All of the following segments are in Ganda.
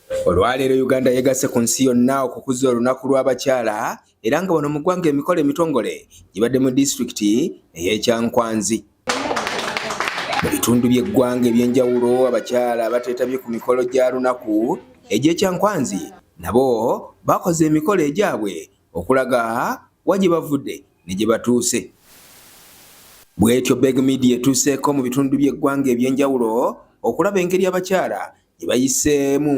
Olwaleero Uganda yegasse ku nsi yonna okukuza olunaku lw'abakyala era nga wano mu ggwanga emikolo emitongole gibadde mu disitulikiti ey'Ekyankwanzi. Mu bitundu by'eggwanga eby'enjawulo abakyala bateetabye ku mikolo gya lunaku egy'Ekyankwanzi nabo bakoze emikolo egyabwe okulaga wa gye bavudde ne gye batuuse. Bw'etyo Beg Media etuuseeko mu bitundu by'eggwanga eby'enjawulo okulaba engeri abakyala gye bayiseemu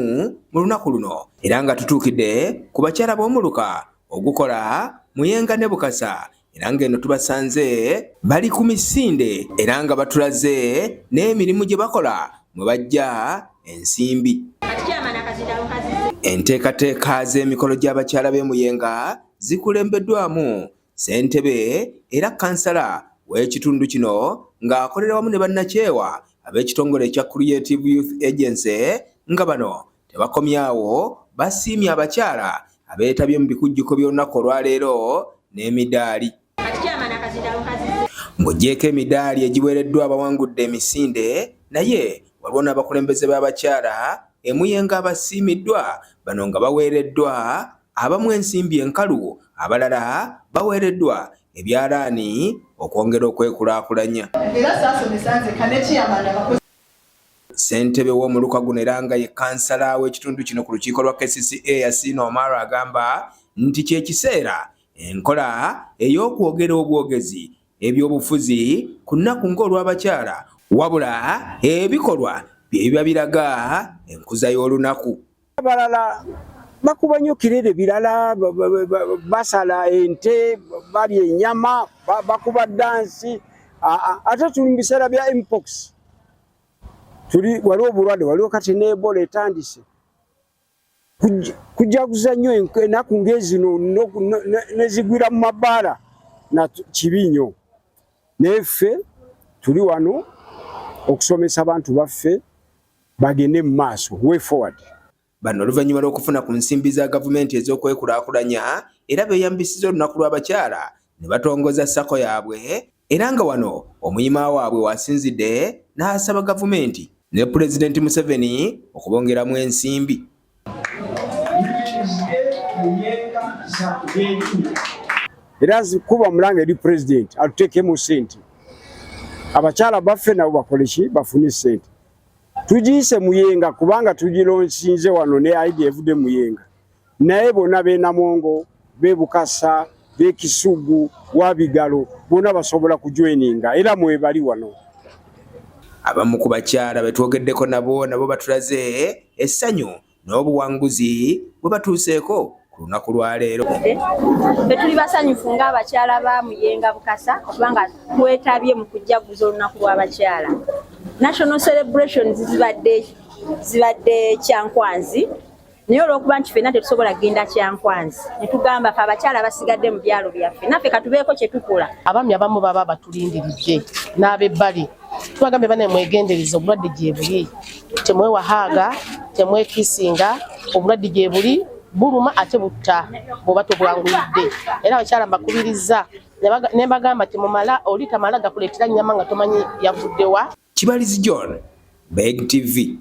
mu lunaku luno era nga tutuukidde ku bakyala b'omuluka ogukola Muyenga ne Bukasa era ng'eno tubasanze bali ku misinde era nga batulaze n'emirimu gye bakola mwe bajja ensimbi. Enteekateeka z'emikolo gy'abakyala b'e Muyenga zikulembeddwamu ssentebe era kansala w'ekitundu kino ng'akolera wamu ne bannakyewa ab'ekitongole ekya Creative Youth Agency nga bano tebakomyawo basiimye abakyala abeetabye mu bikujjuko by'olunaku olwaleero n'emidaali. Ng'oggyeko emidaali egiweereddwa abawangudde emisinde naye waliwo n'abakulembeze b'abakyala e Muyenga abasiimiddwa bano nga baweereddwa abamu ensimbi enkalu abalala baweereddwa ebyalaani okwongera okwekulaakulanya. Ssentebe w'omuluka guno era nga ye kansala w'ekitundu kino ku lukiiko lwa KCCA Yasin Omar agamba nti kye kiseera enkola ey'okwogera obwogezi ebyobufuzi ku nnaku ng'olw'abakyala wabula ebikolwa bye biba biraga enkuza y'olunaku. Abalala bakuba nnyo kirere, birala basala ente, balya ennyama, bakuba dansi. Ate tuli mu biseera bya mpox, waliwo obulwadde, waliwo kati n'Ebola etandise. Kujaguza nnyo ennaku ng'ezino nezigwira mu mabbaala na kibi nnyo. Neffe tuli wano okusomesa abantu baffe bagende mu maaso, way forward. Bano oluvannyuma lw'okufuna ku nsimbi za gavumenti ez'okwekulaakulanya era beeyambisiza olunaku lw'abakyala ne batongoza ssako yaabwe era nga wano omuyima waabwe wasinzidde n'asaba gavumenti ne Pulezidenti Museveni okubongeramu ensimbi. Era kuba mulanga eri Pulezidenti atuteekemu ssente, abakyala baffe nabo bakole ki, bafune ssente. Tugiyise Muyenga kubanga tugilonsinze wano ne idea evudde Muyenga, naye bonna b'e Namongo, b'e Bukasa, b'e Kisugu, Wabigalo bonna basobola kujoininga era mwebali wano. Abamu ku bakyala betwogeddeko nabo batulaze essanyu n'obuwanguzi bwe batuuseeko ku lunaku lwaleero. Tuli basanyufu ng'abakyala ba Muyenga Bukasa kubanga twetabye mu kujaguza olunaku lw'abakyala. National celebrations zibadde Kyankwanzi naye olw'okuba nti ffenna tetusobola kugenda Kyankwanzi ne tugamba fe abakyala basigadde mu byalo byaffe naffe katubeeko kye tukola. Abaami abamu baba batulindiridde n'ab'ebbali tubagambye bane mwegendereza obulwadde gye buli, temwewahaaga, temwekiisinga, obulwadde gye buli buluma ate butta bw'oba tobwanguyidde. Era abakyala mbakubiriza ne mbagamba temumala oli tamala gakuleetera nnyama nga tomanyi yavudde wa. Kibalizi John, Beg TV.